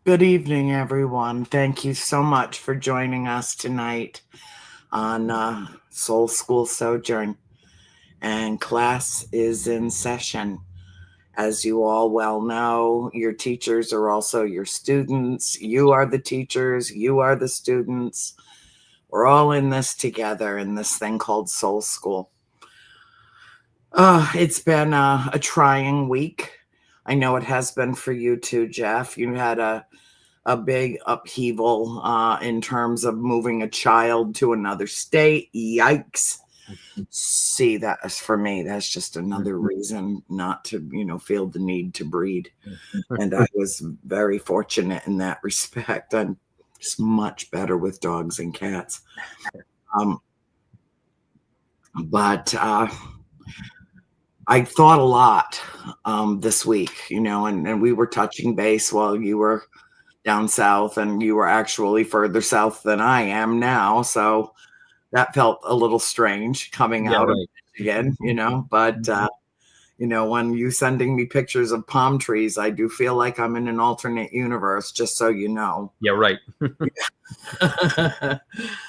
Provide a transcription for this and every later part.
Good evening, everyone. Thank you so much for joining us tonight on Soul School Sojourn. And class is in session. As you all well know, your teachers are also your students. You are the teachers, you are the students. We're all in this together in this thing called Soul School. It's been a trying week. I know it has been for you too, Jeff. You had a big upheaval in terms of moving a child to another state. Yikes. See, that is for me, that's just another reason not to, feel the need to breed. And I was very fortunate in that respect. I'm just much better with dogs and cats. But I thought a lot this week, and we were touching base while you were down south, and you were actually further south than I am now. So that felt a little strange coming out of Michigan, but when you sending me pictures of palm trees, I do feel like I'm in an alternate universe, just so you know. Yeah, right.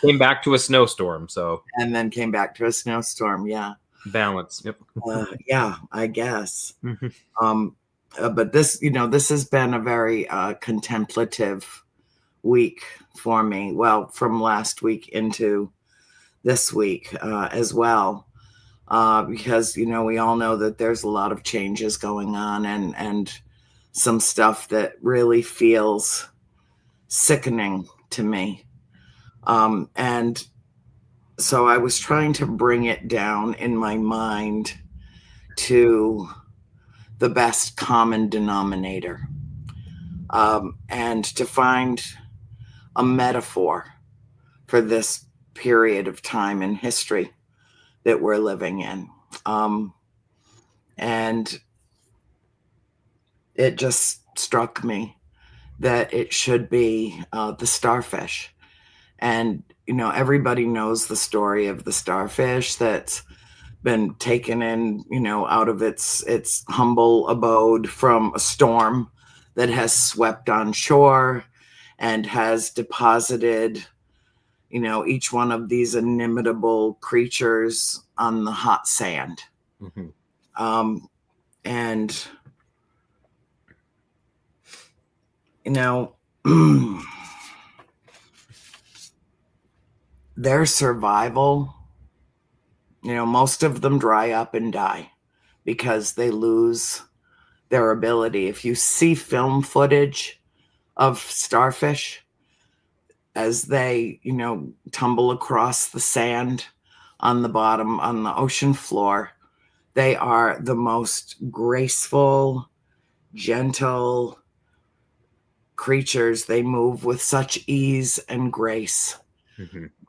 Came back to a snowstorm, so. And then came back to a snowstorm, yeah. Balance, yep. Yeah, I guess. But this has been a very contemplative week for me. Well, from last week into this week as well, because we all know that there's a lot of changes going on, and some stuff that really feels sickening to me. And so I was trying to bring it down in my mind to the best common denominator, and to find a metaphor for this period of time in history that we're living in. And it just struck me that it should be the starfish. And, everybody knows the story of the starfish that's been taken in, out of its humble abode from a storm that has swept on shore and has deposited, each one of these inimitable creatures on the hot sand. And, their survival, most of them dry up and die because they lose their ability. If you see film footage of starfish as they, tumble across the sand on the bottom, on the ocean floor, they are the most graceful, gentle creatures. They move with such ease and grace.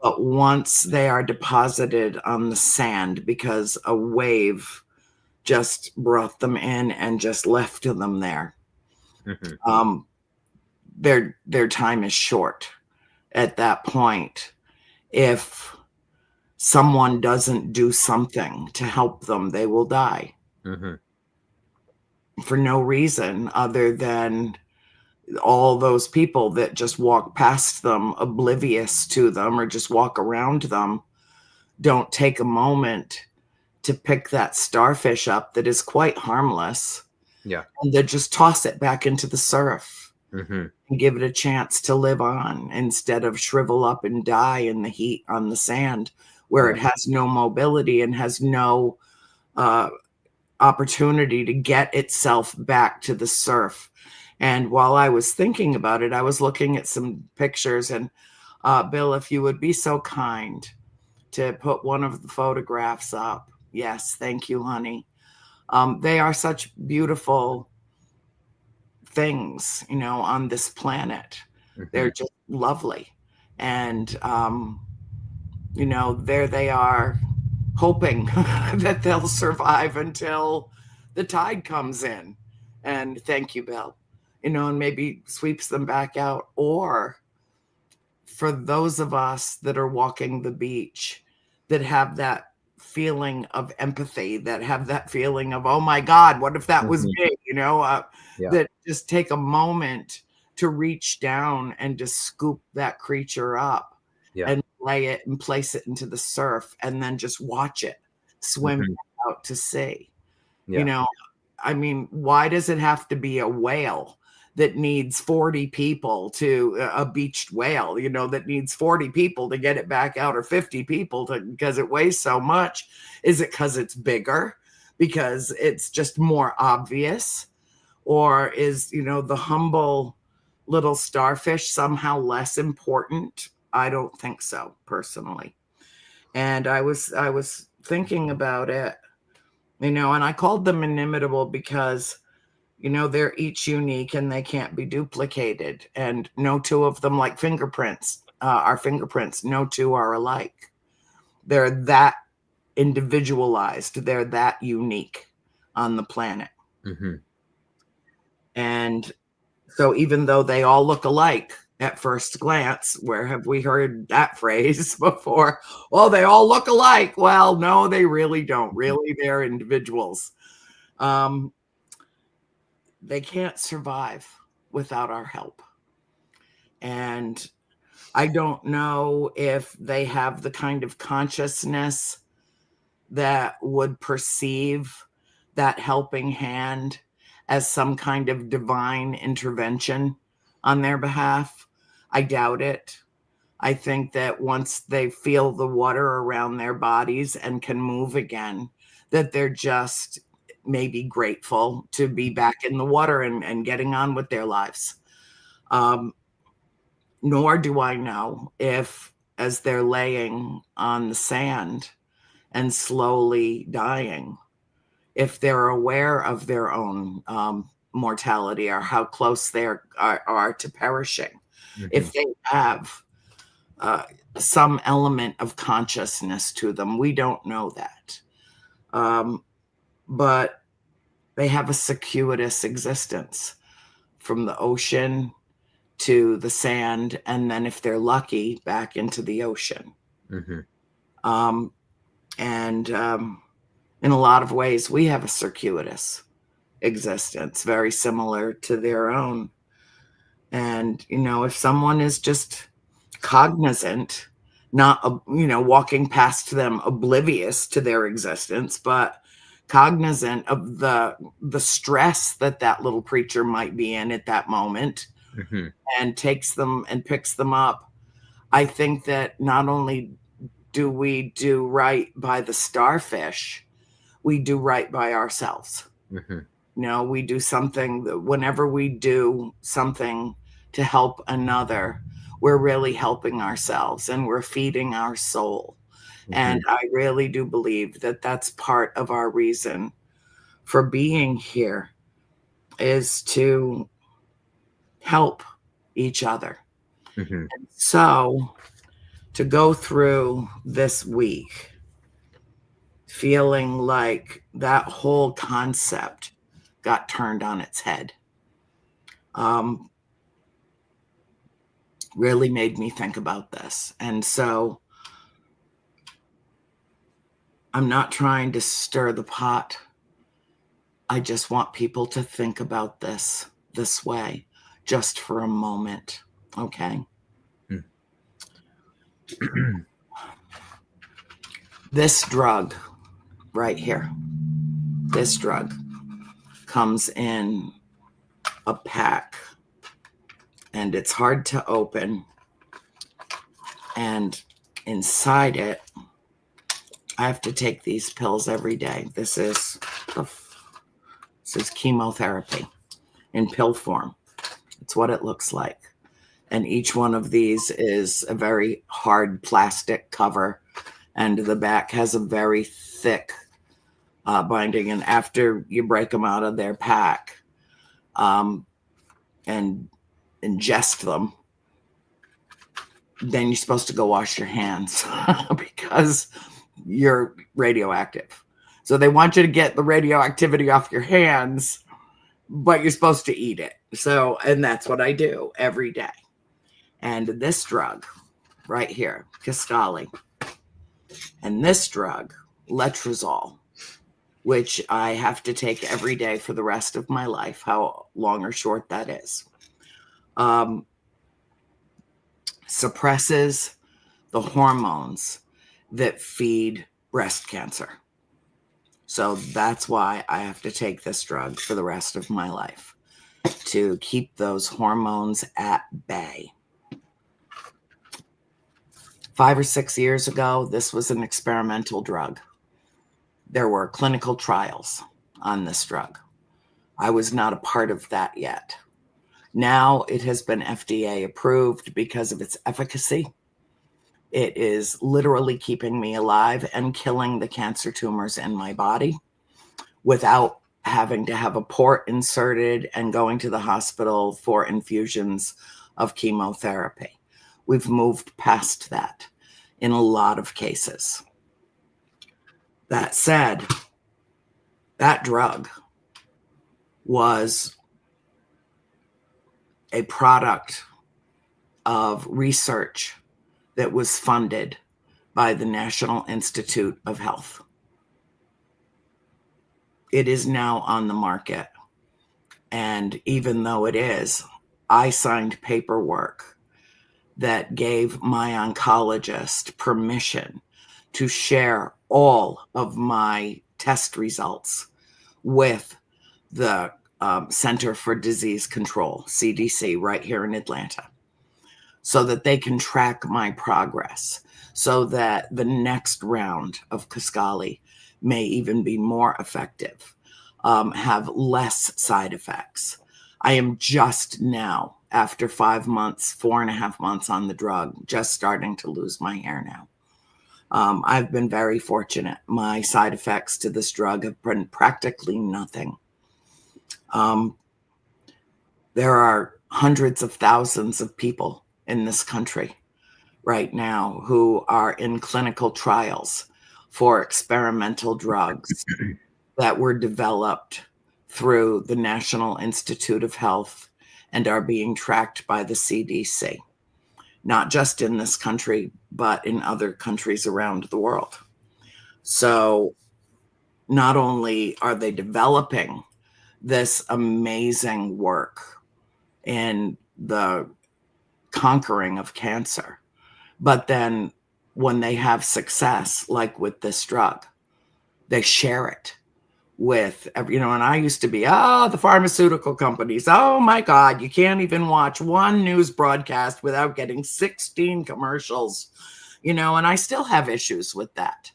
But once they are deposited on the sand, because a wave just brought them in and just left them there, their time is short at that point. If someone doesn't do something to help them, they will die for no reason other than all those people that just walk past them, oblivious to them, or just walk around them, don't take a moment to pick that starfish up that is quite harmless. Yeah. And then just toss it back into the surf and give it a chance to live on, instead of shrivel up and die in the heat on the sand, where it has no mobility and has no opportunity to get itself back to the surf. And while I was thinking about it, I was looking at some pictures, and Bill, if you would be so kind to put one of the photographs up. Yes, thank you, honey. They are such beautiful things, on this planet. They're just lovely. And, there they are, hoping that they'll survive until the tide comes in. And thank you, Bill. And maybe sweeps them back out. Or for those of us that are walking the beach, that have that feeling of empathy, that have that feeling of, oh my God, what if that was me? That just take a moment to reach down and just scoop that creature up Yeah. and lay it and place it into the surf and then just watch it swim out to sea. Yeah. You know, I mean, why does it have to be a whale that needs 40 people to a beached whale, that needs 40 people to get it back out, or 50 people because it weighs so much? Is it because it's bigger? Because it's just more obvious? Or is, the humble little starfish somehow less important? I don't think so, personally. And I was thinking about it, and I called them inimitable because they're each unique and they can't be duplicated. And no two of them, like fingerprints, our fingerprints, no two are alike. They're that individualized. They're that unique on the planet. And so even though they all look alike at first glance, where have we heard that phrase before? Oh, they all look alike. Well, no, they really don't. Really, they're individuals. They can't survive without our help. And I don't know if they have the kind of consciousness that would perceive that helping hand as some kind of divine intervention on their behalf. I doubt it. I think that once they feel the water around their bodies and can move again, that they're just maybe grateful to be back in the water and getting on with their lives. Nor do I know if, as they're laying on the sand and slowly dying, if they're aware of their own mortality, or how close they are to perishing. If they have some element of consciousness to them, we don't know that. But they have a circuitous existence from the ocean to the sand, and then if they're lucky, back into the ocean. And in a lot of ways, we have a circuitous existence, very similar to their own. And, if someone is just cognizant, not, walking past them oblivious to their existence, but cognizant of the stress that little creature might be in at that moment, and takes them and picks them up, I think that not only do we do right by the starfish, we do right by ourselves. We do something whenever we do something to help another, we're really helping ourselves and we're feeding our soul. And I really do believe that that's part of our reason for being here, is to help each other. And so to go through this week feeling like that whole concept got turned on its head really made me think about this. And so I'm not trying to stir the pot. I just want people to think about this way, just for a moment. Okay. This drug right here, this drug comes in a pack, and it's hard to open. And inside it, I have to take these pills every day. This is chemotherapy in pill form. It's what it looks like. And each one of these is a very hard plastic cover, and the back has a very thick binding. And after you break them out of their pack and ingest them, then you're supposed to go wash your hands because you're radioactive. So they want you to get the radioactivity off your hands, but you're supposed to eat it. So, and that's what I do every day. And this drug right here, Kisqali, and this drug, letrozole, which I have to take every day for the rest of my life, how long or short that is. um, suppresses the hormones that feed breast cancer. So that's why I have to take this drug for the rest of my life, to keep those hormones at bay. 5 or 6 years ago, this was an experimental drug. There were clinical trials on this drug. I was not a part of that yet. Now it has been FDA approved because of its efficacy. It is literally keeping me alive and killing the cancer tumors in my body without having to have a port inserted and going to the hospital for infusions of chemotherapy. We've moved past that in a lot of cases. That said, that drug was a product of research that was funded by the National Institute of Health. It is now on the market. And even though it is, I signed paperwork that gave my oncologist permission to share all of my test results with the Center for Disease Control, CDC, right here in Atlanta, so that they can track my progress, so that the next round of Kisqali may even be more effective, have less side effects. I am just now, after 5 months, 4.5 months on the drug, just starting to lose my hair now. I've been very fortunate. My side effects to this drug have been practically nothing. There are hundreds of thousands of people in this country right now who are in clinical trials for experimental drugs that were developed through the National Institute of Health and are being tracked by the CDC, not just in this country, but in other countries around the world. So not only are they developing this amazing work in the conquering of cancer, but then when they have success, like with this drug, they share it with, and I used to be, the pharmaceutical companies, oh my God, you can't even watch one news broadcast without getting 16 commercials, and I still have issues with that.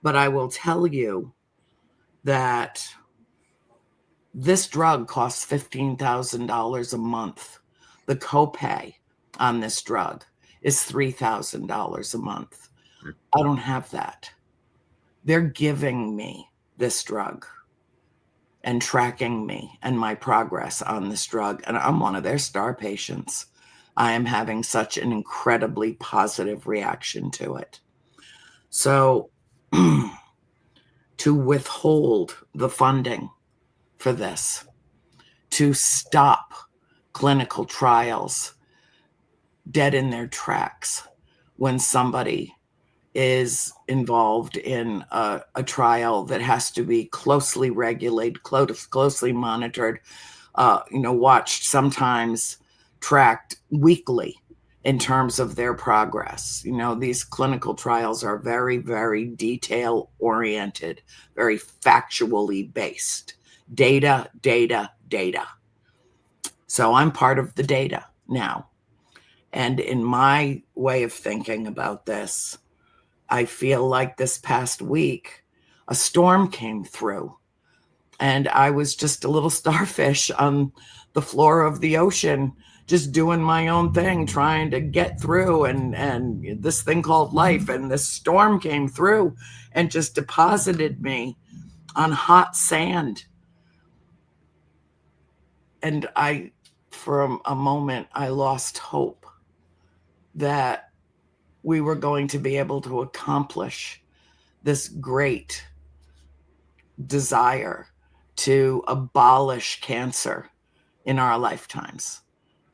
But I will tell you that this drug costs $15,000 a month. The copay on this drug is $3,000 a month. I don't have that. They're giving me this drug and tracking me and my progress on this drug. And I'm one of their star patients. I am having such an incredibly positive reaction to it. So to withhold the funding for this, to stop clinical trials dead in their tracks when somebody is involved in a trial that has to be closely regulated, closely monitored, watched, sometimes tracked weekly in terms of their progress. These clinical trials are very, very detail oriented, very factually based. Data, data, data. So I'm part of the data now. And in my way of thinking about this, I feel like this past week, a storm came through and I was just a little starfish on the floor of the ocean, just doing my own thing, trying to get through and this thing called life. And this storm came through and just deposited me on hot sand. And for a moment, I lost hope that we were going to be able to accomplish this great desire to abolish cancer in our lifetimes,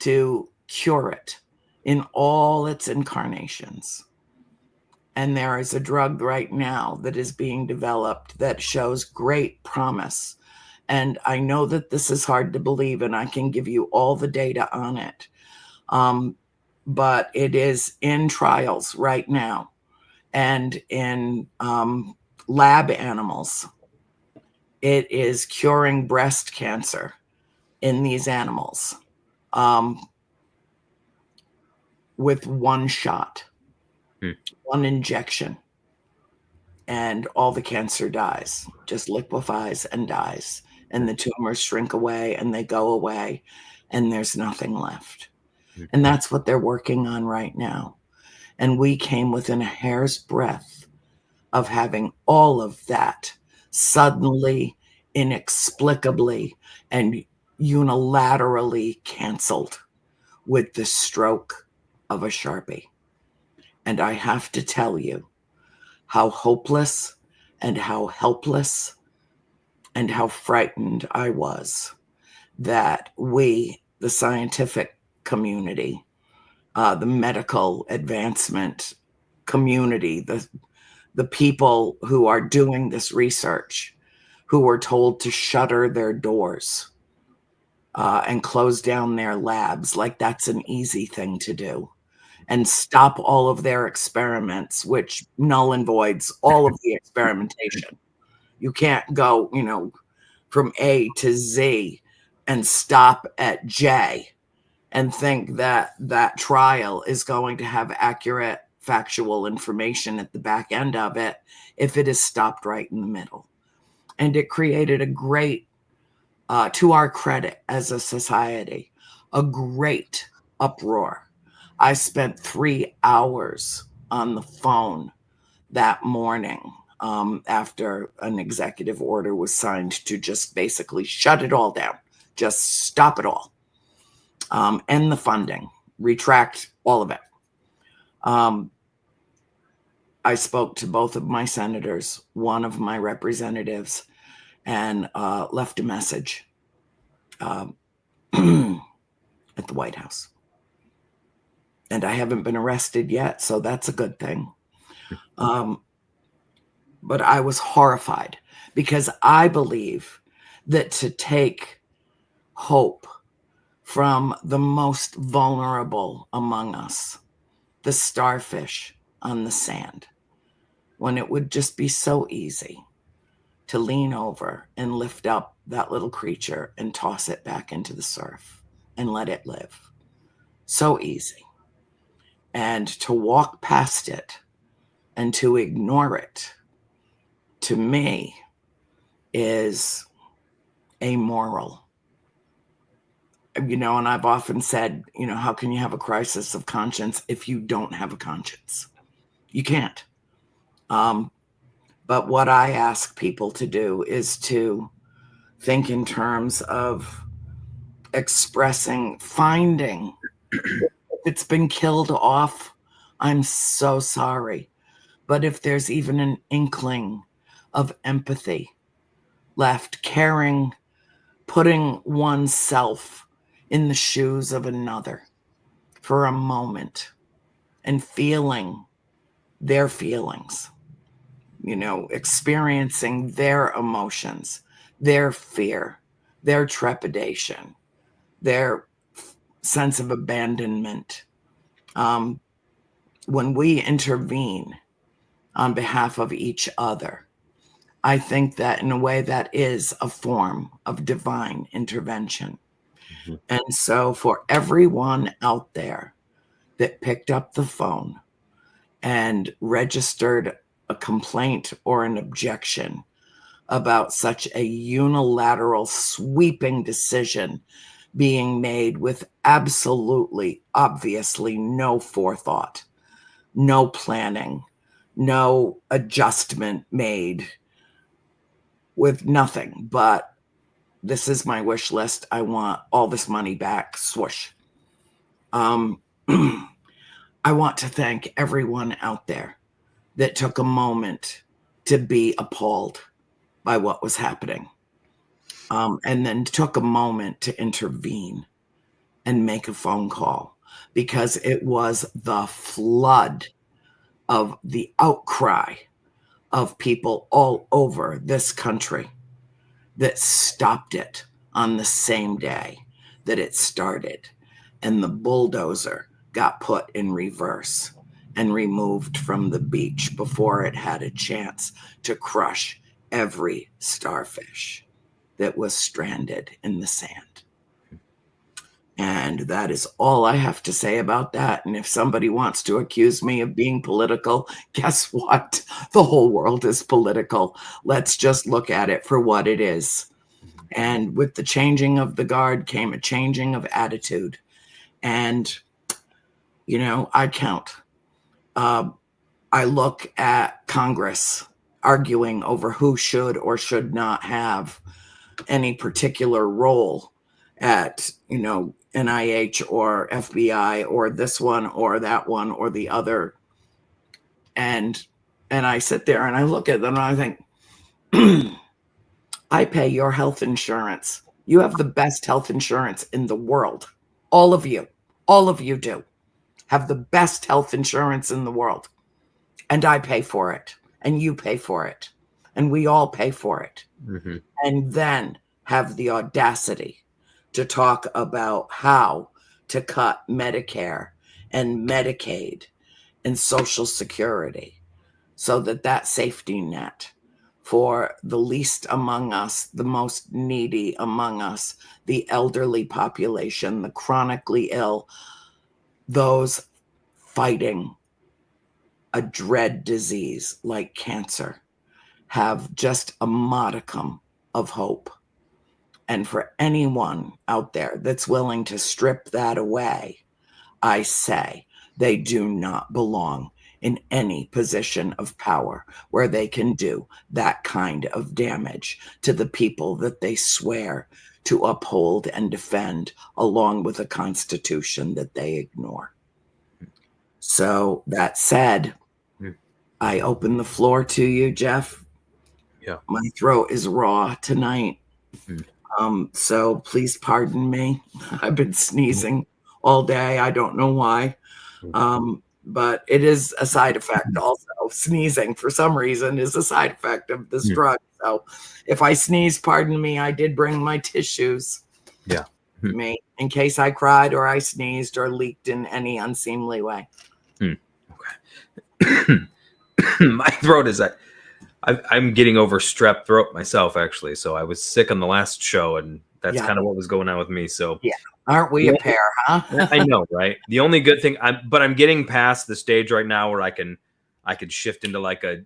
to cure it in all its incarnations. And there is a drug right now that is being developed that shows great promise And I know that this is hard to believe, and I can give you all the data on it. But it is in trials right now and in lab animals. It is curing breast cancer in these animals with one shot, one injection, and all the cancer dies, just liquefies and dies. And the tumors shrink away and they go away, and there's nothing left. And that's what they're working on right now. And we came within a hair's breadth of having all of that suddenly, inexplicably, and unilaterally canceled with the stroke of a Sharpie. And I have to tell you how hopeless and how helpless and how frightened I was that we, the scientific community, the medical advancement community, the people who are doing this research, who were told to shutter their doors and close down their labs like that's an easy thing to do, and stop all of their experiments, which null and voids all of the experimentation. You can't go, from A to Z and stop at J and think that that trial is going to have accurate factual information at the back end of it if it is stopped right in the middle. And it created a great, to our credit as a society, a great uproar. I spent 3 hours on the phone that morning after an executive order was signed to just basically shut it all down, just stop it all, end the funding, retract all of it. I spoke to both of my senators, one of my representatives, and left a message at the White House. And I haven't been arrested yet, so that's a good thing. But I was horrified because I believe that to take hope from the most vulnerable among us, the starfish on the sand, when it would just be so easy to lean over and lift up that little creature and toss it back into the surf and let it live. So easy. And to walk past it and to ignore it, to me, is amoral. And I've often said, how can you have a crisis of conscience if you don't have a conscience? You can't. But what I ask people to do is to think in terms of expressing, finding. If it's been killed off, I'm so sorry. But if there's even an inkling of empathy left, caring, putting oneself in the shoes of another for a moment and feeling their feelings, experiencing their emotions, their fear, their trepidation, their sense of abandonment. When we intervene on behalf of each other, I think that in a way that is a form of divine intervention. And so for everyone out there that picked up the phone and registered a complaint or an objection about such a unilateral, sweeping decision being made with absolutely, obviously no forethought, no planning, no adjustment made, with nothing but, this is my wish list, I want all this money back, swoosh. I want to thank everyone out there that took a moment to be appalled by what was happening, and then took a moment to intervene and make a phone call, because it was the flood of the outcry of people all over this country that stopped it on the same day that it started. And the bulldozer got put in reverse and removed from the beach before it had a chance to crush every starfish that was stranded in the sand. And that is all I have to say about that. And if somebody wants to accuse me of being political, guess what? The whole world is political. Let's just look at it for what it is. And with the changing of the guard came a changing of attitude. And, you know, I count. I look at Congress arguing over who should or should not have any particular role at, you know, NIH or FBI or this one or that one or the other. And I sit there and I look at them and I think, I pay your health insurance. You have the best health insurance in the world. All of you do have the best health insurance in the world. And I pay for it. And you pay for it. And we all pay for it. Mm-hmm. And then have the audacity to talk about how to cut Medicare and Medicaid and Social Security so that that safety net for the least among us, the most needy among us, the elderly population, the chronically ill, those fighting a dread disease like cancer, have just a modicum of hope. And for anyone out there that's willing to strip that away, I say they do not belong in any position of power where they can do that kind of damage to the people that they swear to uphold and defend, along with a constitution that they ignore. So that said, I open the floor to you, Jeff. Yeah. My throat is raw tonight. So please pardon me. I've been sneezing all day. I don't know why. But it is a side effect also. Sneezing, for some reason, is a side effect of this drug. So if I sneeze, pardon me, I did bring my tissues. Yeah. Me, in case I cried or I sneezed or leaked in any unseemly way. Okay. My throat is I'm getting over strep throat myself, actually. So I was sick on the last show, and that's kind of what was going on with me. So yeah, aren't we a pair, huh? I know, right? The only good thing, I'm getting past the stage right now where I can shift into like a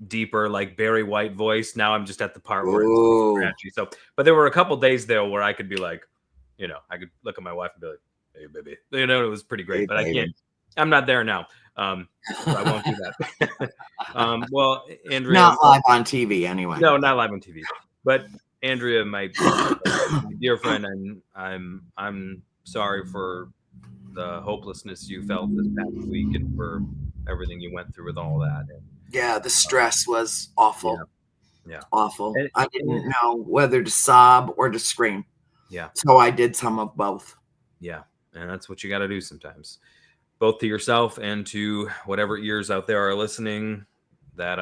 deeper, like Barry White voice. Now I'm just at the part where it's scratchy. So, but there were a couple days there where I could be like, you know, I could look at my wife and be like, "Hey, baby," you know, it was pretty great. Hey, but baby. I can't. I'm not there now. So I won't do that. Well, Andrea, not live on TV anyway. No, not live on TV. But Andrea, my dear friend, I'm sorry for the hopelessness you felt this past week and for everything you went through with all that. And, yeah, the stress was awful. Yeah. Awful. I didn't know whether to sob or to scream. Yeah. So I did some of both. Yeah. And that's what you got to do sometimes, both to yourself and to whatever ears out there are listening. That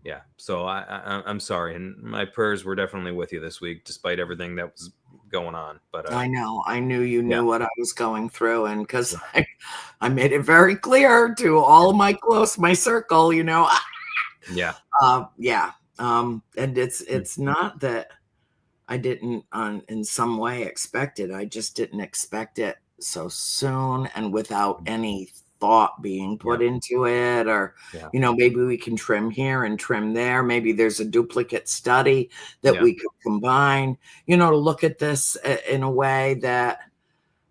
yeah. So I'm sorry, and my prayers were definitely with you this week, despite everything that was going on. But I know, I knew you knew what I was going through, and because I made it very clear to all of my circle, you know. Yeah. Yeah. And it's not that I didn't in some way expect it. I just didn't expect it so soon and without any thought being put into it, or you know, maybe we can trim here and trim there. Maybe there's a duplicate study that we could combine, you know, to look at this in a way that,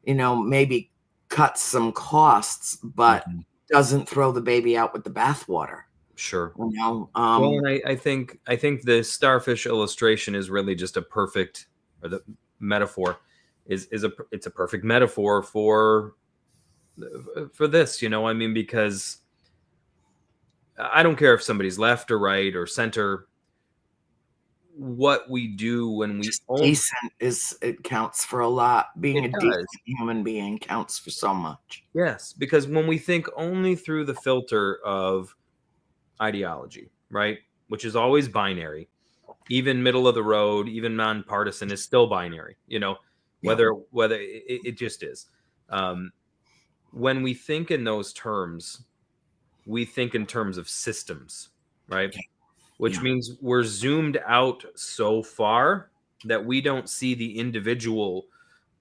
you know, maybe cuts some costs, but doesn't throw the baby out with the bathwater. Sure. You know, well, and I think the starfish illustration is really just a perfect, or the metaphor it's a perfect metaphor for this, you know. I mean, because I don't care if somebody's left or right or center. What we do when we decent it counts for a lot. Being a decent human being counts for so much. Yes, because when we think only through the filter of ideology, right, which is always binary, even middle of the road, even nonpartisan is still binary, whether it just is. When we think in those terms, we think in terms of systems, right? Which means we're zoomed out so far that we don't see the individual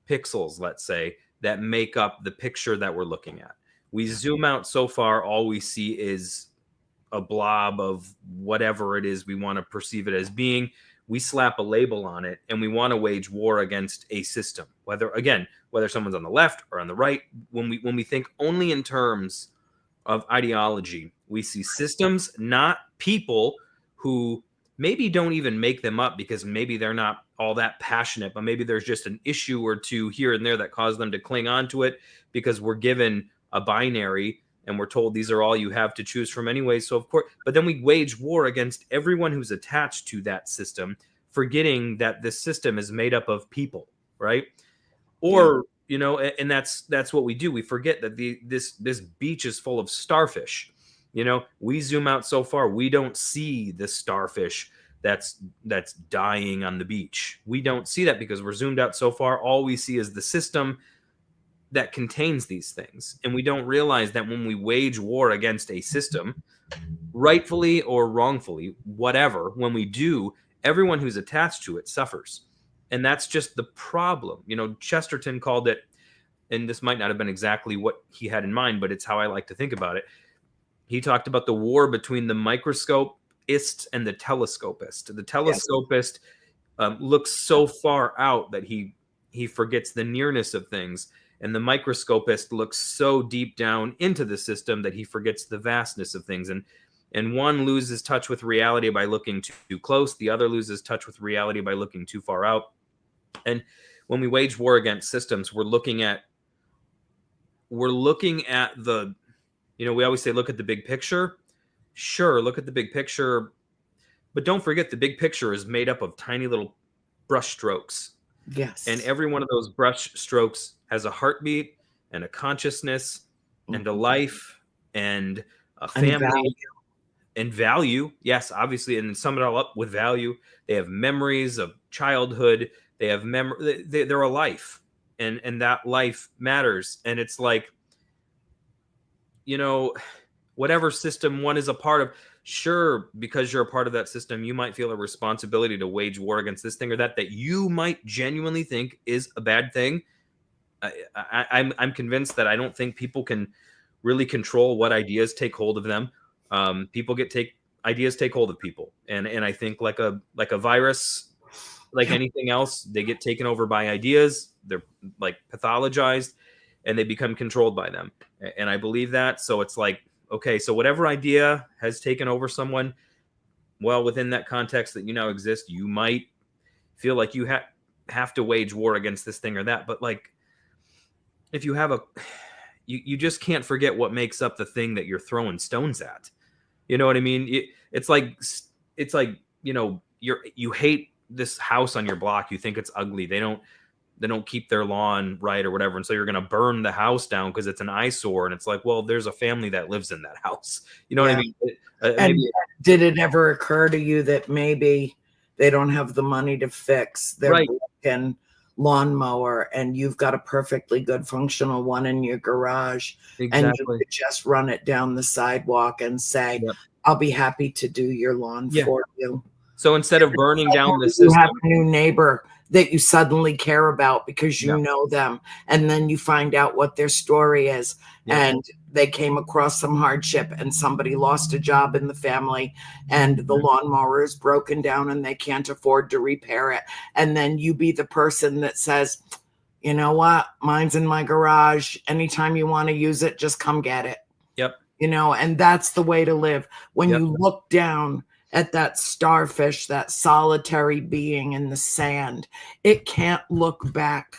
pixels, let's say, that make up the picture that we're looking at. We zoom out so far, all we see is a blob of whatever it is we want to perceive it as being. We slap a label on it and we want to wage war against a system, whether someone's on the left or on the right. When we think only in terms of ideology, we see systems, not people who maybe don't even make them up because maybe they're not all that passionate, but maybe there's just an issue or two here and there that cause them to cling on to it because we're given a binary and we're told these are all you have to choose from anyway. So of course, but then we wage war against everyone who's attached to that system, forgetting that this system is made up of people, right? Or and that's what we do. We forget that this beach is full of starfish. We zoom out so far, we don't see the starfish that's dying on the beach. We don't see that because we're zoomed out so far. All we see is the system that contains these things. And we don't realize that when we wage war against a system, rightfully or wrongfully, whatever, when we do, everyone who's attached to it suffers. And that's just the problem. Chesterton called it, and this might not have been exactly what he had in mind, but it's how I like to think about it. He talked about the war between the microscopist and the telescopist. The telescopist looks so far out that he forgets the nearness of things. And the microscopist looks so deep down into the system that he forgets the vastness of things. And one loses touch with reality by looking too close. The other loses touch with reality by looking too far out. And when we wage war against systems, we're looking at the, we always say, look at the big picture. Sure, look at the big picture. But don't forget the big picture is made up of tiny little brush strokes. Yes. And every one of those brush strokes has a heartbeat and a consciousness and a life and a family and value. Yes, obviously. And then sum it all up with value. They have memories of childhood. They have they're a life, and that life matters. And it's like, whatever system one is a part of, sure, because you're a part of that system, you might feel a responsibility to wage war against this thing or that you might genuinely think is a bad thing. I'm convinced that I don't think people can really control what ideas take hold of them. Ideas take hold of people, and I think like a virus, like anything else, they get taken over by ideas. They're like pathologized, and they become controlled by them. And I believe that. So it's like, okay, so whatever idea has taken over someone, well, within that context that you now exist, you might feel like you have to wage war against this thing or that. But like, if you have you just can't forget what makes up the thing that you're throwing stones at. You know what I mean? It's like, you hate this house on your block. You think it's ugly. They don't keep their lawn right or whatever. And so you're going to burn the house down because it's an eyesore. And it's like, well, there's a family that lives in that house. You know what I mean? And did it ever occur to you that maybe they don't have the money to fix their broken lawnmower and you've got a perfectly good functional one in your garage, and you could just run it down the sidewalk and say, I'll be happy to do your lawn for you. So instead of burning down the system, you have a new neighbor that you suddenly care about because you know them, and then you find out what their story is, and they came across some hardship and somebody lost a job in the family and the lawnmower is broken down and they can't afford to repair it. And then you be the person that says, you know what, mine's in my garage. Anytime you want to use it, just come get it. And that's the way to live. When you look down at that starfish, that solitary being in the sand, it can't look back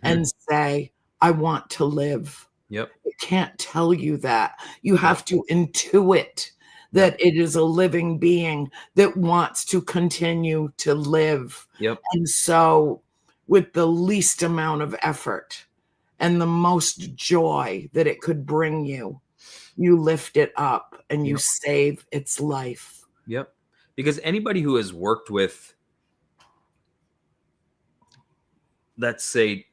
and say, I want to live. It can't tell you that. You have to intuit that it is a living being that wants to continue to live. And so with the least amount of effort and the most joy that it could bring you, you lift it up and you save its life. Because anybody who has worked with, let's say,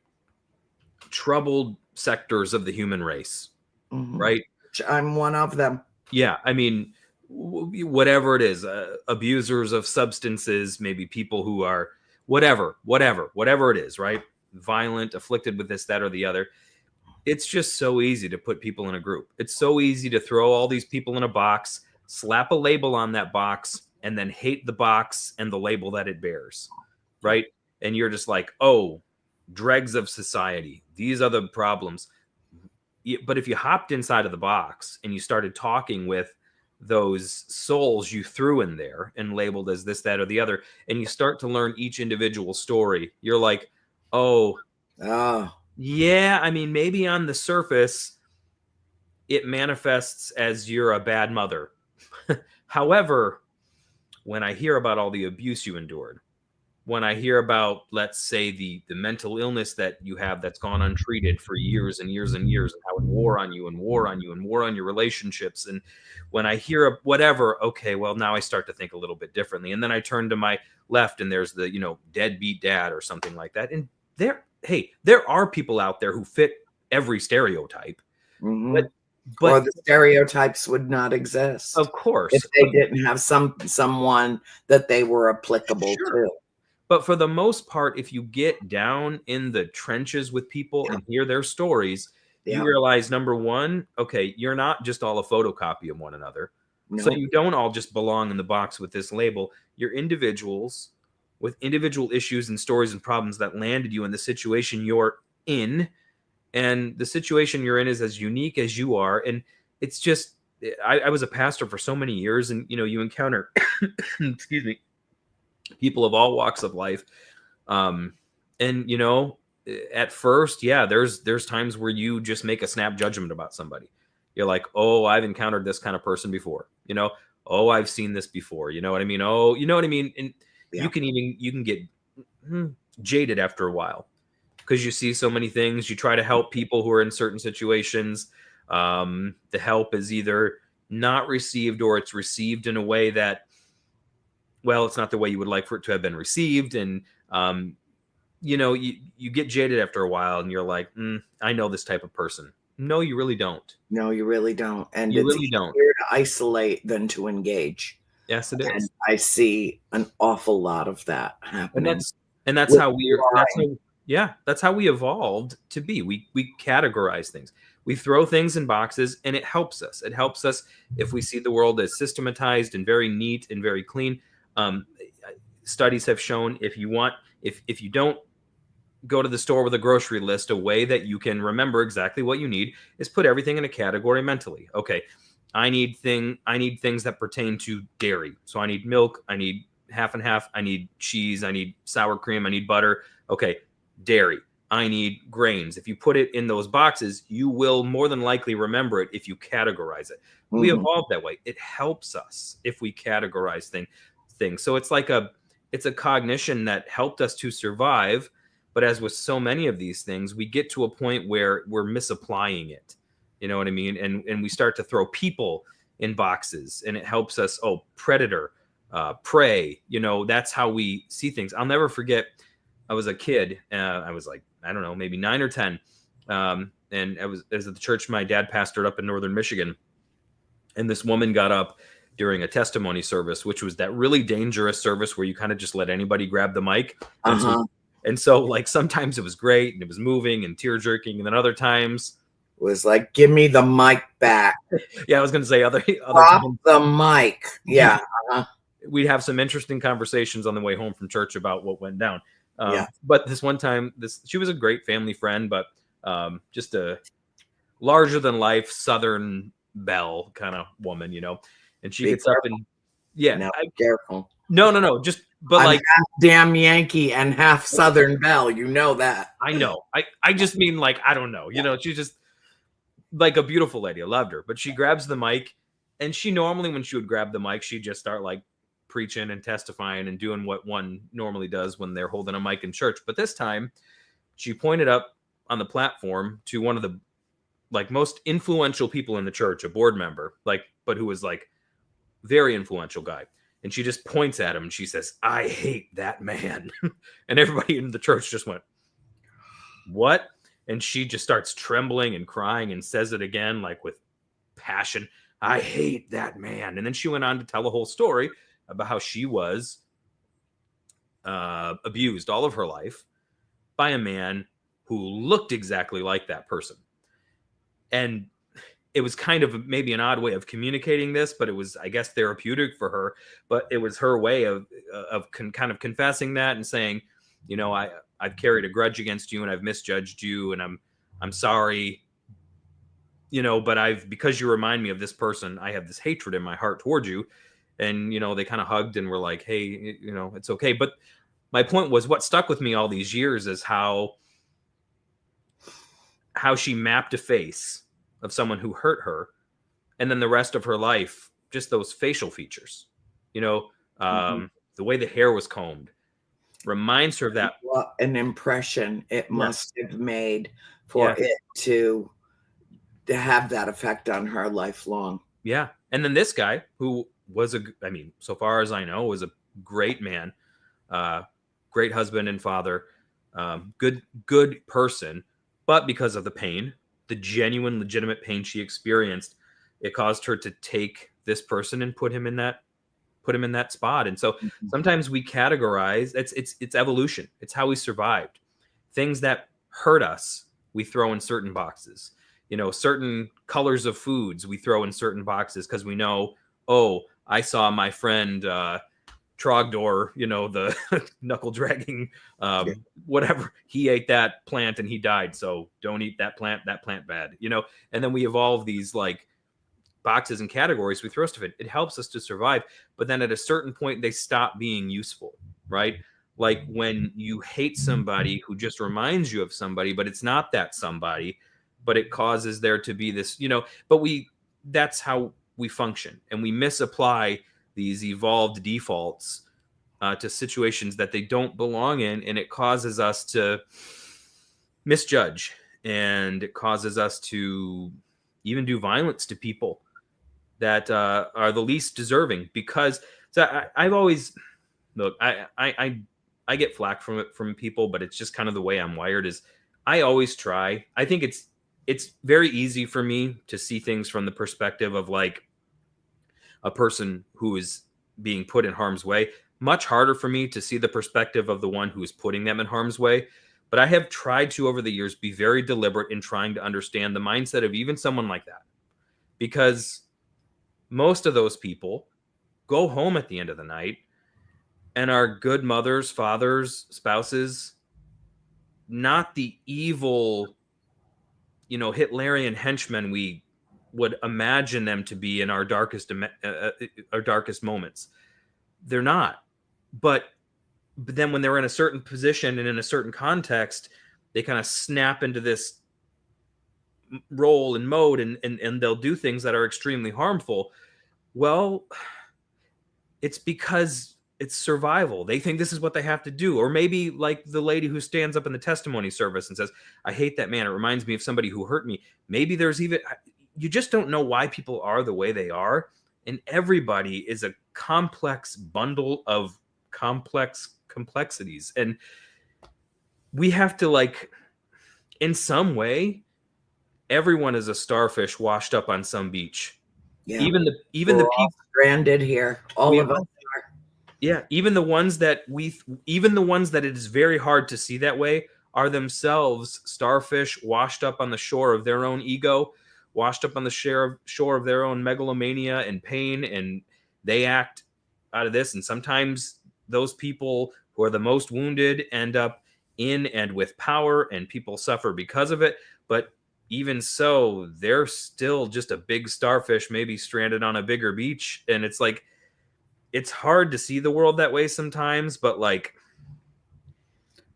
troubled sectors of the human race, right? I'm one of them. Yeah, I mean, whatever it is, abusers of substances, maybe people who are whatever it is, right? Violent, afflicted with this, that, or the other. It's just so easy to put people in a group. It's so easy to throw all these people in a box, slap a label on that box, and then hate the box and the label that it bears, right? And you're just like, oh, dregs of society. These are the problems. But if you hopped inside of the box and you started talking with those souls you threw in there and labeled as this, that, or the other, and you start to learn each individual story, you're like, oh, yeah, I mean, maybe on the surface, it manifests as you're a bad mother. However, when I hear about all the abuse you endured, when I hear about, let's say, the mental illness that you have that's gone untreated for years and years and years, and how it wore on you and wore on you and wore on your relationships, and when I hear of whatever, okay, well, now I start to think a little bit differently. And then I turn to my left and there's the, deadbeat dad or something like that. And there are people out there who fit every stereotype. But or the stereotypes would not exist. Of course. If they didn't have someone that they were applicable to. But for the most part, if you get down in the trenches with people and hear their stories, you realize, number one, okay, you're not just all a photocopy of one another. So you don't all just belong in the box with this label. You're individuals with individual issues and stories and problems that landed you in the situation you're in. And the situation you're in is as unique as you are. And it's just, I was a pastor for so many years, and, you encounter, excuse me, people of all walks of life. And, at first, there's times where you just make a snap judgment about somebody. You're like, oh, I've encountered this kind of person before, oh, I've seen this before. You know what I mean? Oh, you know what I mean? And you can get jaded after a while because you see so many things. You try to help people who are in certain situations. The help is either not received or it's received in a way that, well, it's not the way you would like for it to have been received. And, you get jaded after a while and you're like, I know this type of person. No, you really don't. No, you really don't. And you it's really don't. easier to isolate than to engage. Yes, it is. And I see an awful lot of that happening. And that's how that's how we evolved to be. We categorize things. We throw things in boxes, and it helps us. It helps us if we see the world as systematized and very neat and very clean. Studies have shown if you don't go to the store with a grocery list, a way that you can remember exactly what you need is put everything in a category mentally. Okay, I need things that pertain to dairy. So I need milk, I need half and half, I need cheese, I need sour cream, I need butter. Okay, dairy. I need grains. If you put it in those boxes, you will more than likely remember it if you categorize it. We evolved that way. It helps us if we categorize things. So it's like it's a cognition that helped us to survive. But as with so many of these things, we get to a point where we're misapplying it. You know what I mean? And we start to throw people in boxes, and it helps us. Oh, predator, prey. That's how we see things. I'll never forget. I was a kid. I was like, I don't know, maybe 9 or 10. And I was at the church my dad pastored up in northern Michigan. And this woman got up during a testimony service, which was that really dangerous service where you kind of just let anybody grab the mic. And so like sometimes it was great and it was moving and tear jerking. And then other times it was like, give me the mic back. Yeah, I was going to say other Drop the mic. Yeah. We'd have some interesting conversations on the way home from church about what went down. But this one time, she was a great family friend, but just a larger than life Southern belle kind of woman, and she gets up and careful. No. Just, but I'm like half damn Yankee and half Southern belle, that. I know. I just mean like, I don't know, she's just like a beautiful lady. I loved her, but she grabs the mic, and she normally, when she would grab the mic, she'd just start like preaching and testifying and doing what one normally does when they're holding a mic in church. But this time she pointed up on the platform to one of the like most influential people in the church, a board member, but who was like very influential guy. And she just points at him and she says, "I hate that man." And everybody in the church just went, "What?" And she just starts trembling and crying and says it again, like with passion, "I hate that man." And then she went on to tell a whole story about how she was abused all of her life by a man who looked exactly like that person. And it was kind of maybe an odd way of communicating this, but it was, I guess, therapeutic for her. But it was her way of kind of confessing that and saying, I've carried a grudge against you and I've misjudged you and I'm sorry, but because you remind me of this person, I have this hatred in my heart towards you. And they kind of hugged and were like, "Hey, it's okay." But my point was, what stuck with me all these years is how she mapped a face of someone who hurt her, and then the rest of her life, just those facial features, Mhm. the way the hair was combed reminds her of that. What an impression it Yes. must have made for Yeah. it to have that effect on her lifelong. Yeah. And then this guy who was so far as I know, was a great man, uh, great husband and father, good person, but because of the pain, the genuine, legitimate pain she experienced, it caused her to take this person and put him in that spot. And so Mhm. sometimes we categorize. It's evolution. It's how we survived. Things that hurt us, we throw in certain boxes. Certain colors of foods we throw in certain boxes because we know, oh, I saw my friend Trogdor, the knuckle dragging, Yeah. whatever. He ate that plant and he died. So don't eat that plant. That plant bad. And then we evolve these like boxes and categories. We throw stuff in. It helps us to survive. But then at a certain point, they stop being useful, right? Like when you hate somebody who just reminds you of somebody, but it's not that somebody, but it causes there to be this, but that's how we function. And we misapply these evolved defaults to situations that they don't belong in, and it causes us to misjudge, and it causes us to even do violence to people that are the least deserving. Because I've always look, I get flack from people, but it's just kind of the way I'm wired. Is I always try. I think it's very easy for me to see things from the perspective of like a person who is being put in harm's way. Much harder for me to see the perspective of the one who is putting them in harm's way. But I have tried to, over the years, be very deliberate in trying to understand the mindset of even someone like that. Because most of those people go home at the end of the night and are good mothers, fathers, spouses, not the evil, Hitlerian henchmen we would imagine them to be in our darkest moments. They're not. But then when they're in a certain position and in a certain context, they kind of snap into this role and mode, and they'll do things that are extremely harmful. Well, it's because it's survival. They think this is what they have to do. Or maybe like the lady who stands up in the testimony service and says, "I hate that man. It reminds me of somebody who hurt me." Maybe there's even, you just don't know why people are the way they are. And everybody is a complex bundle of complexities. And we have to, like, in some way, everyone is a starfish washed up on some beach. Yeah. Even the We're all people stranded here. All we of us all are. Yeah, even the ones that it is very hard to see that way are themselves starfish washed up on the shore of their own ego, washed up on the shore of their own megalomania and pain, and they act out of this. And sometimes those people who are the most wounded end up in and with power, and people suffer because of it. But even so, they're still just a big starfish, maybe stranded on a bigger beach. And it's like, it's hard to see the world that way sometimes, but like,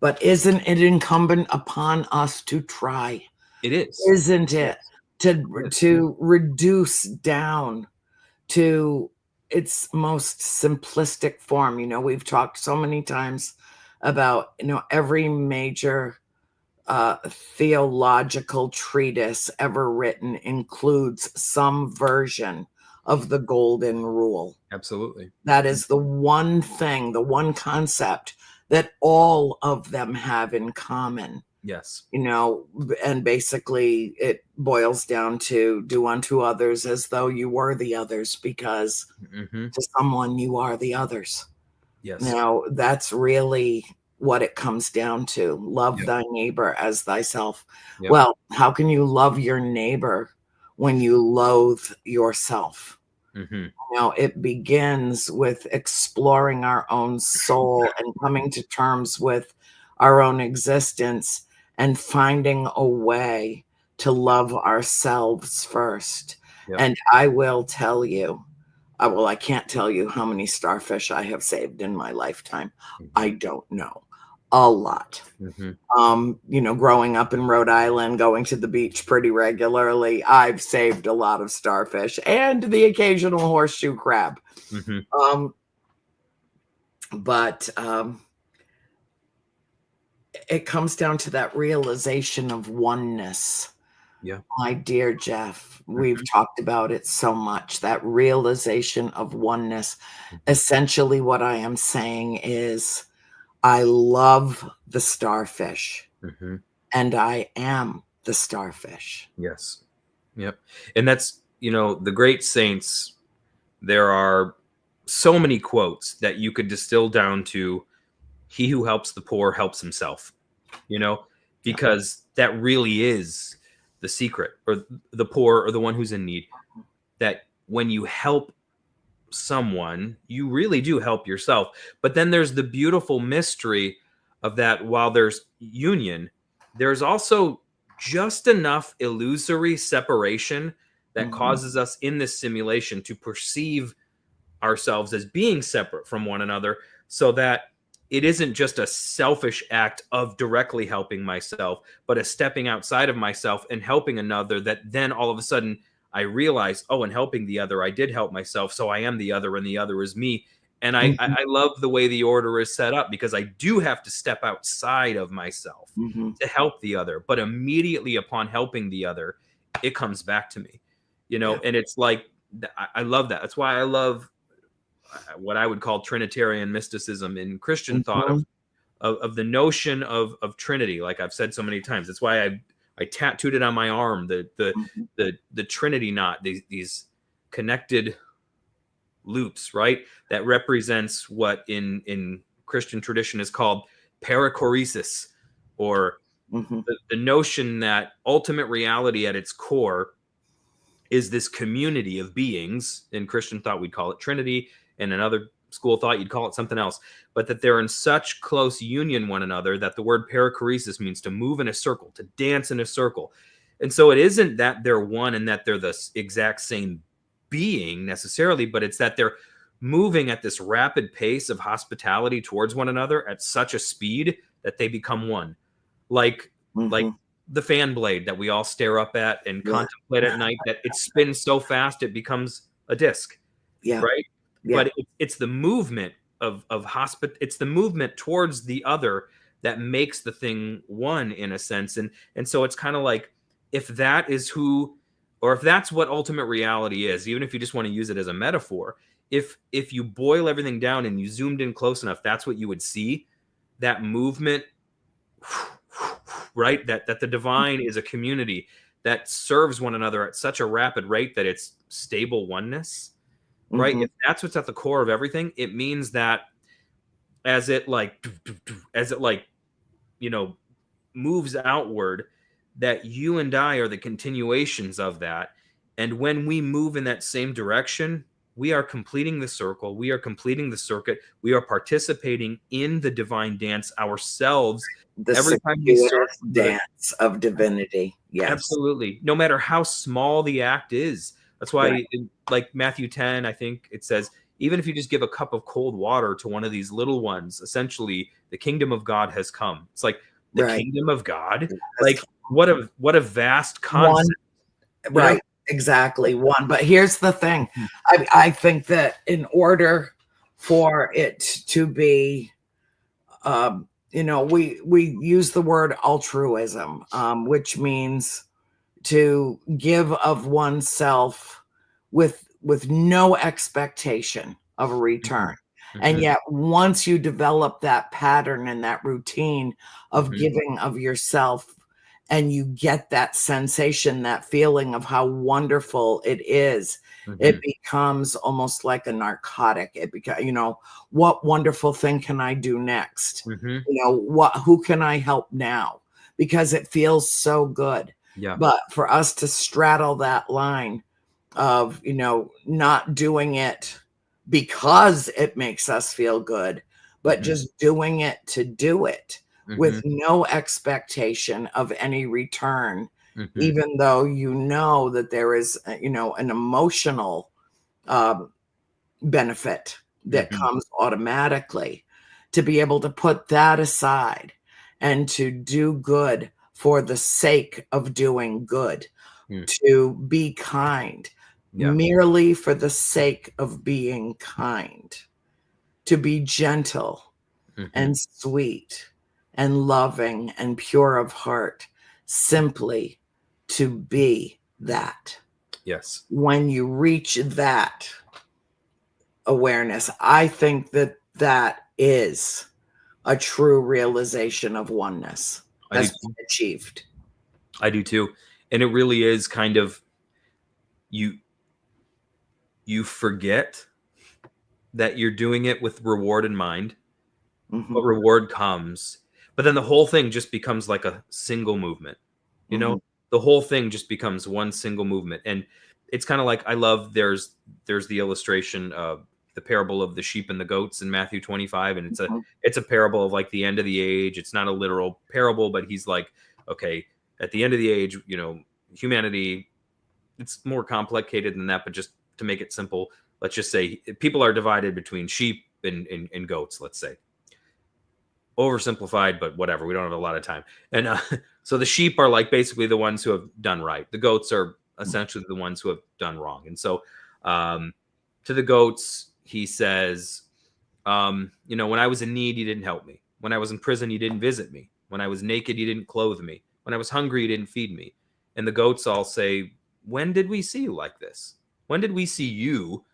But isn't it incumbent upon us to try? it is. Isn't it? Yes, it is. To reduce down to its most simplistic form. We've talked so many times about, every major theological treatise ever written includes some version of the golden rule. Absolutely. That is the one thing, the one concept that all of them have in common. Yes. And basically it boils down to do unto others as though you were the others, because to someone you are the others. Yes. Now, that's really what it comes down to. Love Yep. thy neighbor as thyself. Yep. Well, how can you love your neighbor when you loathe yourself? It begins with exploring our own soul and coming to terms with our own existence and finding a way to love ourselves first. Yep. And I will tell you, I can't tell you how many starfish I have saved in my lifetime. I don't know. A lot. Growing up in Rhode Island, going to the beach pretty regularly, I've saved a lot of starfish and the occasional horseshoe crab. But it comes down to that realization of oneness. Yeah. My dear Jeff, we've talked about it so much, that realization of oneness. Essentially, what I am saying is, I love the starfish, and I am the starfish. Yes. Yep. And that's, the great saints, there are so many quotes that you could distill down to, he who helps the poor helps himself, because that really is the secret, or the poor, or the one who's in need, that when you help someone, you really do help yourself. But then there's the beautiful mystery of that, while there's union, there's also just enough illusory separation that causes us in this simulation to perceive ourselves as being separate from one another, so that it isn't just a selfish act of directly helping myself, but a stepping outside of myself and helping another, that then all of a sudden I realize, oh, in helping the other, I did help myself. So I am the other and the other is me. And I love the way the order is set up, because I do have to step outside of myself to help the other. But immediately upon helping the other, it comes back to me, and it's like, I love that. That's why I love what I would call Trinitarian mysticism in Christian thought, of the notion of Trinity. Like I've said so many times, that's why I tattooed it on my arm, the Trinity knot, these connected loops, right? That represents what in Christian tradition is called perichoresis, or the notion that ultimate reality at its core is this community of beings. In Christian thought, we'd call it Trinity. In another school of thought, you'd call it something else. But that they're in such close union one another that the word perichoresis means to move in a circle, to dance in a circle. And so it isn't that they're one and that they're the exact same being necessarily, but it's that they're moving at this rapid pace of hospitality towards one another at such a speed that they become one. Like the fan blade that we all stare up at and contemplate at night, that it spins so fast it becomes a disc. Right? But it's the movement of it's the movement towards the other that makes the thing one, in a sense. And so it's kind of like, if that is or if that's what ultimate reality is, even if you just want to use it as a metaphor, if you boil everything down and you zoomed in close enough, that's what you would see. That movement, right? That the divine is a community that serves one another at such a rapid rate that it's stable oneness. Right? If that's what's at the core of everything, it means that as it moves outward, that you and I are the continuations of that. And when we move in that same direction, we are completing the circle. We are completing the circuit. We are participating in the divine dance ourselves. The every time we serve dance of divinity. Yes. Absolutely. No matter how small the act is. That's why, like Matthew 10, I think it says, even if you just give a cup of cold water to one of these little ones, essentially the kingdom of God has come. It's like the kingdom of God. Like what a vast concept. Right. Exactly. One. But here's the thing. I think that in order for it to be, we use the word altruism, which means to give of oneself with with no expectation of a return. And Mhm. yet, once you develop that pattern and that routine of Mhm. giving of yourself, and you get that sensation, that feeling of how wonderful it is, it Mhm. becomes almost like a narcotic. It becomes, what wonderful thing can I do next? Mhm. Who can I help now? Because it feels so good. Yeah. But for us to straddle that line of, not doing it because it makes us feel good, but Mhm. just doing it to do it with Mhm. no expectation of any return, Mhm. even though that there is, an emotional um, benefit that Mhm. comes automatically, to be able to put that aside and to do good for the sake of doing good, Mm. to be kind Yeah. merely for the sake of being kind, to be gentle Mhm. and sweet and loving and pure of heart, simply to be that. Yes. When you reach that awareness, I think that that is a true realization of oneness I do has too. been achieved. I do too. And it really is kind of you you forget that you're doing it with reward in mind, but Mhm, reward comes. But then the whole thing just becomes like a single movement. You know, mhm, the whole thing just becomes one single movement. And it's kind of like I love there's the illustration of the parable of the sheep and the goats in Matthew 25, and mhm, it's a parable of like the end of the age. It's not a literal parable, but he's like, okay, at the end of the age, humanity, it's more complicated than that, but just to make it simple, let's just say people are divided between sheep and goats, let's say. Oversimplified, but whatever. We don't have a lot of time. And so the sheep are like basically the ones who have done right. The goats are essentially the ones who have done wrong. And so um, to the goats, he says, when I was in need, you didn't help me. When I was in prison, you didn't visit me. When I was naked, you didn't clothe me. When I was hungry, you didn't feed me. And the goats all say, when did we see you like this? When did we see you,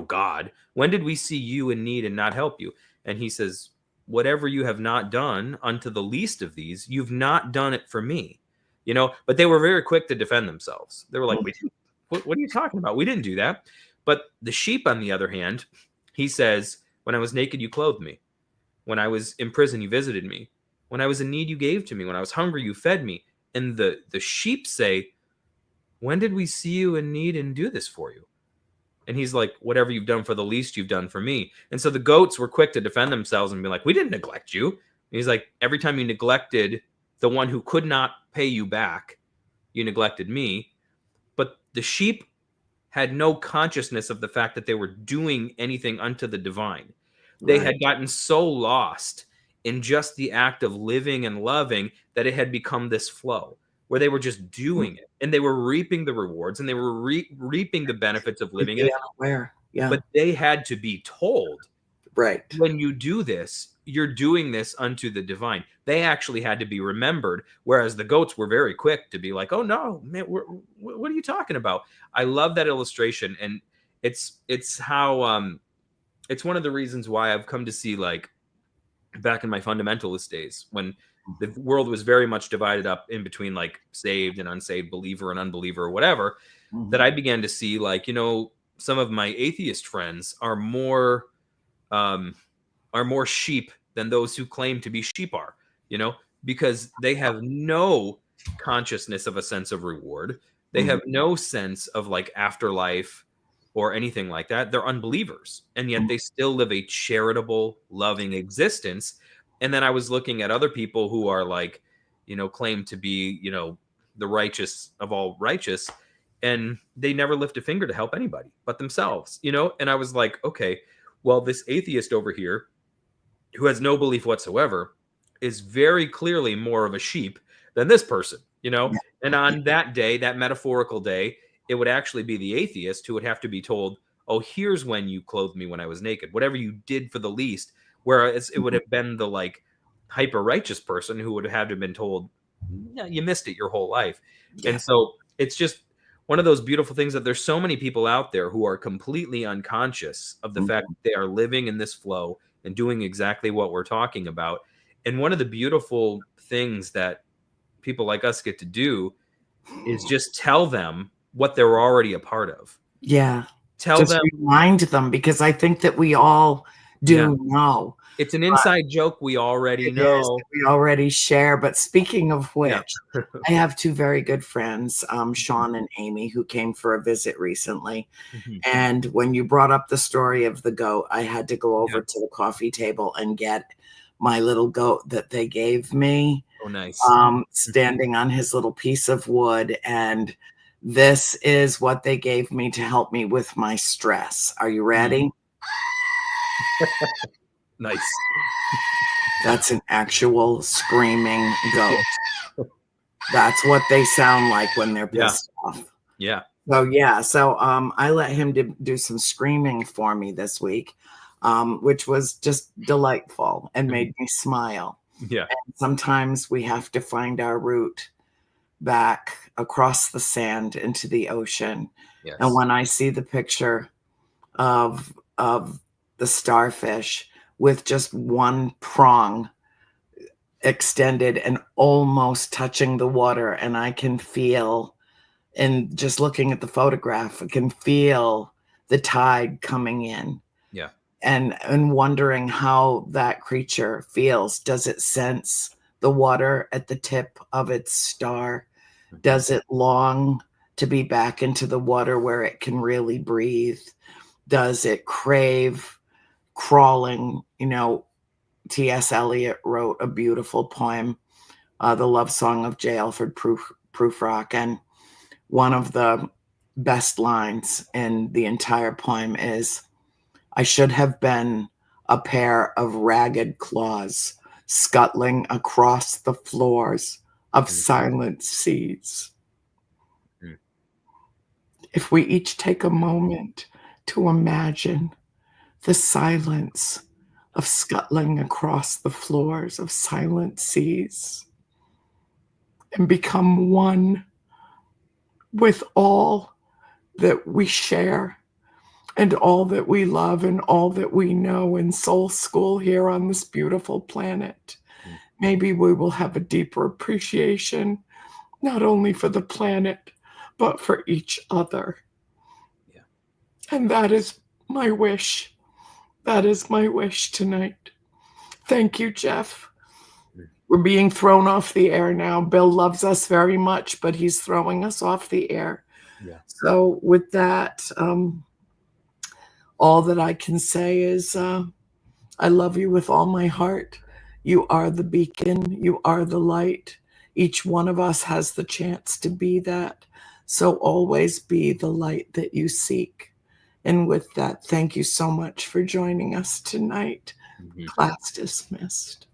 God? When did we see you in need and not help you? And he says, whatever you have not done unto the least of these, you've not done it for me. But they were very quick to defend themselves. They were like, we didn't, what are you talking about? We didn't do that. But the sheep, on the other hand, he says, when I was naked, you clothed me. When I was in prison, you visited me. When I was in need, you gave to me. When I was hungry, you fed me. And the sheep say, when did we see you in need and do this for you? And he's like, whatever you've done for the least, you've done for me. And so the goats were quick to defend themselves and be like, we didn't neglect you. And he's like, every time you neglected the one who could not pay you back, you neglected me. But the sheep had no consciousness of the fact that they were doing anything unto the divine. They right. had gotten so lost in just the act of living and loving that it had become this flow where they were just doing it and they were reaping the rewards and they were reaping the benefits of living Completely it. unaware. Yeah. But they had to be told, Right. when you do this, you're doing this unto the divine. They actually had to be remembered, whereas the goats were very quick to be like, "Oh no, man, what are you talking about?" I love that illustration, and it's how it's one of the reasons why I've come to see, like, back in my fundamentalist days when the world was very much divided up in between like saved and unsaved, believer and unbeliever, or whatever, that Mhm. I began to see, like, some of my atheist friends um, are more sheep than those who claim to be sheep are, you know, because they have no consciousness of a sense of reward. They Mhm. have no sense of like afterlife or anything like that. They're unbelievers, and yet Mhm. they still live a charitable, loving existence. And then I was looking at other people who are like, claim to be, the righteous of all righteous, and they never lift a finger to help anybody but themselves, And I was like, okay, well, this atheist over here who has no belief whatsoever is very clearly more of a sheep than this person. Yeah. And on that day, that metaphorical day, it would actually be the atheist who would have to be told, oh, here's when you clothed me when I was naked, whatever you did for the least. Whereas it would Mhm. have been the like hyper righteous person who would have had to have been told, no, you missed it your whole life. Yeah. And so it's just one of those beautiful things that there's so many people out there who are completely unconscious of the fact Mhm. that they are living in this flow and doing exactly what we're talking about. And one of the beautiful things that people like us get to do is just tell them what they're already a part of. Yeah. Tell Just them, remind them because I think that we all yeah, do know. it's an inside joke we already It is that know. we already share, but speaking of Yeah. which, I have 2 very good friends, Mhm, Sean and Amy, who came for a visit recently, mhm. and when you brought up the story of the goat, I had to go Yeah. over to the coffee table and get my little goat that they gave me, Oh, nice. Mhm. standing on his little piece of wood, and this is what they gave me to help me with my stress. Are you Mm. ready? Nice. That's an actual screaming goat. Yes. That's what they sound like when they're Yeah. pissed off. Yeah. So, yeah, so, I let him do some screaming for me this week, which was just delightful and Mhm. made me smile. Yeah. Sometimes we have to find our route back across the sand into the ocean, and Yes. when I see the picture of the starfish with just one prong extended and almost touching the water, and I can feel and just looking at the photograph, I can feel the tide coming in Yeah. and wondering how that creature feels. Does it sense the water at the tip of its star? Mhm. Does it long to be back into the water where it can really breathe? Does it crave crawling? T.S. Eliot wrote a beautiful poem, The Love Song of J. Alfred Prufrock, and one of the best lines in the entire poem is, "I should have been a pair of ragged claws scuttling across the floors of Mhm. silent seas." Mhm. If we each take a moment to imagine the silence of scuttling across the floors of silent seas and become one with all that we share and all that we love and all that we know in soul school here on this beautiful planet, Mhm. maybe we will have a deeper appreciation, not only for the planet, but for each other. Yeah. And that is my wish. That is my wish tonight. Thank you, Jeff. Mhm. We're being thrown off the air now. Bill loves us very much, but he's throwing us off the air. Yeah. So, with that, all that I can say is I love you with all my heart. You are the beacon, you are the light. Each one of us has the chance to be that. So, always be the light that you seek. And with that, thank you so much for joining us tonight. Mhm. Class dismissed.